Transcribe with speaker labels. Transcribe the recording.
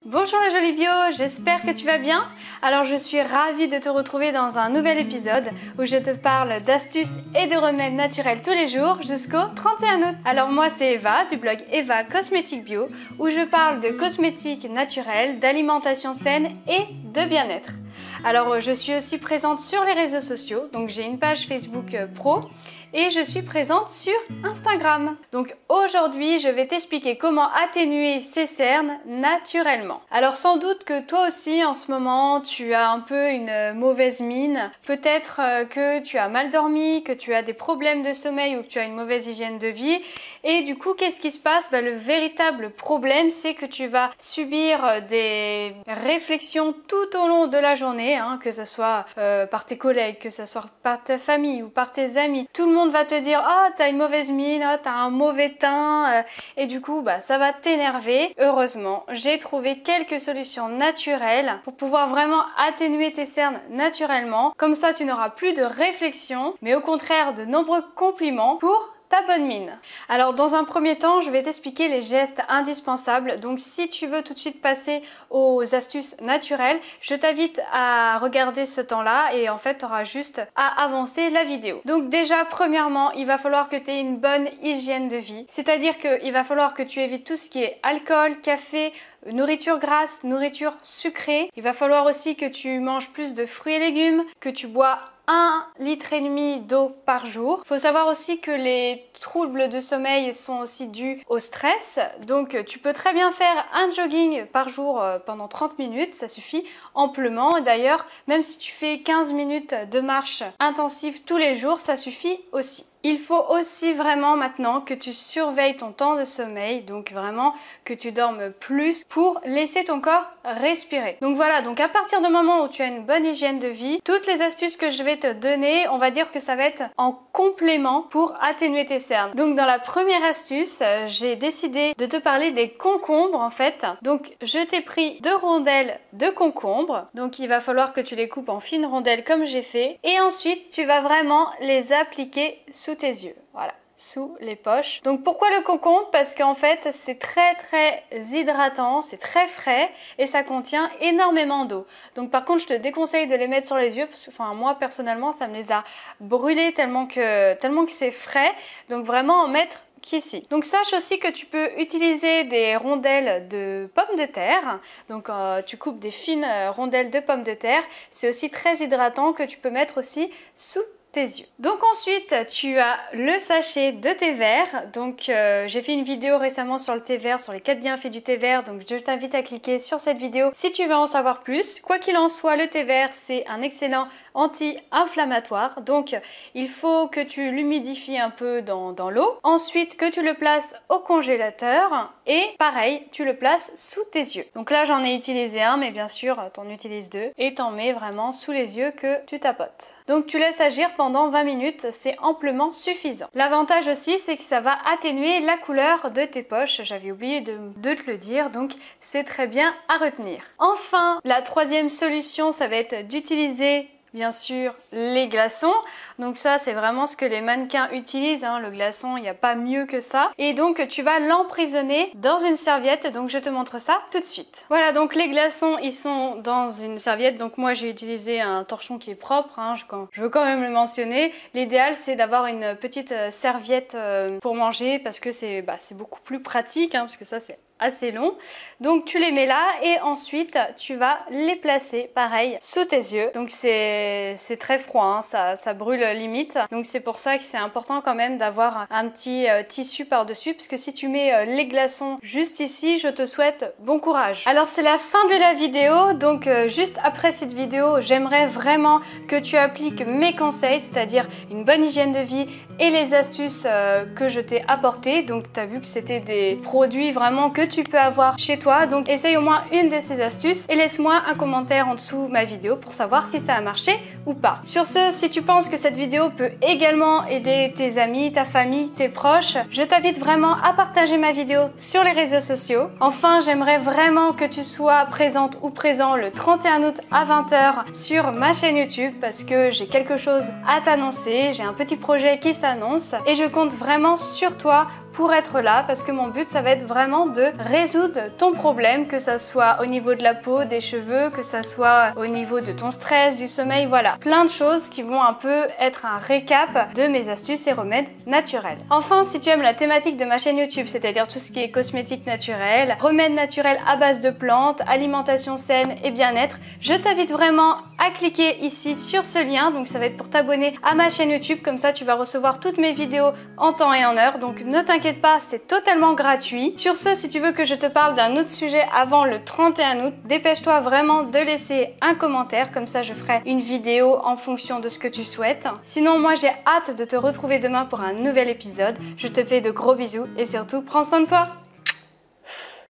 Speaker 1: Bonjour la jolie bio, j'espère que tu vas bien. Alors je suis ravie de te retrouver dans un nouvel épisode où je te parle d'astuces et de remèdes naturels tous les jours jusqu'au 31 août. Alors moi c'est Eva du blog Eva Cosmétique Bio où je parle de cosmétiques naturels, d'alimentation saine et de bien-être. Alors je suis aussi présente sur les réseaux sociaux, donc j'ai une page Facebook pro et je suis présente sur Instagram. Donc aujourd'hui je vais t'expliquer comment atténuer ces cernes naturellement. Alors sans doute que toi aussi en ce moment tu as un peu une mauvaise mine, peut-être que tu as mal dormi, que tu as des problèmes de sommeil ou que tu as une mauvaise hygiène de vie et du coup qu'est-ce qui se passe? Le véritable problème c'est que tu vas subir des réflexions tout au long de la journée, que ce soit par tes collègues, que ce soit par ta famille ou par tes amis. Tout le monde va te dire « Ah, t'as une mauvaise mine, ah, t'as un mauvais teint et du coup, ça va t'énerver. Heureusement, j'ai trouvé quelques solutions naturelles pour pouvoir vraiment atténuer tes cernes naturellement. Comme ça, tu n'auras plus de réflexion, mais au contraire de nombreux compliments pour ta bonne mine. Alors dans un premier temps, je vais t'expliquer les gestes indispensables. Donc si tu veux tout de suite passer aux astuces naturelles, je t'invite à regarder ce temps-là et en fait, tu auras juste à avancer la vidéo. Donc déjà, premièrement, il va falloir que tu aies une bonne hygiène de vie. C'est-à-dire qu'il va falloir que tu évites tout ce qui est alcool, café, nourriture grasse, nourriture sucrée. Il va falloir aussi que tu manges plus de fruits et légumes, que tu bois 1,5 litre d'eau par jour. Il faut savoir aussi que les troubles de sommeil sont aussi dus au stress. Donc tu peux très bien faire un jogging par jour pendant 30 minutes, ça suffit amplement. D'ailleurs, même si tu fais 15 minutes de marche intensive tous les jours, ça suffit aussi. Il faut aussi vraiment maintenant que tu surveilles ton temps de sommeil, donc vraiment que tu dormes plus pour laisser ton corps respirer. Donc voilà, donc à partir du moment où tu as une bonne hygiène de vie, toutes les astuces que je vais te donner, on va dire que ça va être en complément pour atténuer tes cernes. Donc dans la première astuce, j'ai décidé de te parler des concombres en fait. Donc je t'ai pris 2 rondelles de concombres, donc il va falloir que tu les coupes en fines rondelles comme j'ai fait et ensuite tu vas vraiment les appliquer sous tes yeux, voilà, sous les poches. Donc pourquoi le concombre? Parce qu'en fait c'est très hydratant, c'est très frais et ça contient énormément d'eau. Donc par contre je te déconseille de les mettre sur les yeux parce que moi personnellement ça me les a brûlés tellement que c'est frais. Donc vraiment en mettre qu'ici. Donc sache aussi que tu peux utiliser des rondelles de pommes de terre. Donc tu coupes des fines rondelles de pommes de terre. C'est aussi très hydratant que tu peux mettre aussi sous tes yeux. Donc ensuite tu as le sachet de thé vert. Donc j'ai fait une vidéo récemment sur le thé vert, sur les 4 bienfaits du thé vert, donc je t'invite à cliquer sur cette vidéo si tu veux en savoir plus. Quoi qu'il en soit, le thé vert c'est un excellent anti-inflammatoire, donc il faut que tu l'humidifies un peu dans l'eau, ensuite que tu le places au congélateur et pareil tu le places sous tes yeux. Donc là j'en ai utilisé un, mais bien sûr t'en utilises 2 et t'en mets vraiment sous les yeux que tu tapotes. Donc tu laisses agir pendant 20 minutes, c'est amplement suffisant. L'avantage aussi c'est que ça va atténuer la couleur de tes poches, j'avais oublié de te le dire, donc c'est très bien à retenir. Enfin, la troisième solution ça va être d'utiliser bien sûr les glaçons. Donc ça c'est vraiment ce que les mannequins utilisent, le glaçon, il n'y a pas mieux que ça. Et donc tu vas l'emprisonner dans une serviette, donc je te montre ça tout de suite. Voilà, donc les glaçons ils sont dans une serviette, donc moi j'ai utilisé un torchon qui est propre, je veux quand même le mentionner. L'idéal c'est d'avoir une petite serviette pour manger parce que c'est beaucoup plus pratique, parce que ça c'est assez long. Donc tu les mets là et ensuite tu vas les placer pareil sous tes yeux. Donc c'est très froid, ça brûle limite. Donc c'est pour ça que c'est important quand même d'avoir un petit tissu par-dessus, parce que si tu mets les glaçons juste ici, je te souhaite bon courage. Alors c'est la fin de la vidéo, donc juste après cette vidéo, j'aimerais vraiment que tu appliques mes conseils, c'est-à-dire une bonne hygiène de vie et les astuces que je t'ai apportées. Donc tu as vu que c'était des produits vraiment que tu peux avoir chez toi, donc essaye au moins une de ces astuces et laisse-moi un commentaire en dessous ma vidéo pour savoir si ça a marché ou pas. Sur ce, si tu penses que cette vidéo peut également aider tes amis, ta famille, tes proches, je t'invite vraiment à partager ma vidéo sur les réseaux sociaux. Enfin, j'aimerais vraiment que tu sois présente ou présent le 31 août à 20 h sur ma chaîne YouTube parce que j'ai quelque chose à t'annoncer, j'ai un petit projet qui s'annonce et je compte vraiment sur toi pour être là parce que mon but ça va être vraiment de résoudre ton problème, que ça soit au niveau de la peau, des cheveux, que ça soit au niveau de ton stress, du sommeil, voilà. Plein de choses qui vont un peu être un récap de mes astuces et remèdes naturels. Enfin, si tu aimes la thématique de ma chaîne YouTube, c'est-à-dire tout ce qui est cosmétique naturel, remèdes naturels à base de plantes, alimentation saine et bien-être, je t'invite vraiment à cliquer ici sur ce lien. Donc ça va être pour t'abonner à ma chaîne YouTube, comme ça tu vas recevoir toutes mes vidéos en temps et en heure. Donc ne t'inquiète pas, c'est totalement gratuit. Sur ce, si tu veux que je te parle d'un autre sujet avant le 31 août, dépêche-toi vraiment de laisser un commentaire, comme ça je ferai une vidéo en fonction de ce que tu souhaites. Sinon, moi j'ai hâte de te retrouver demain pour un nouvel épisode. Je te fais de gros bisous et surtout prends soin de toi.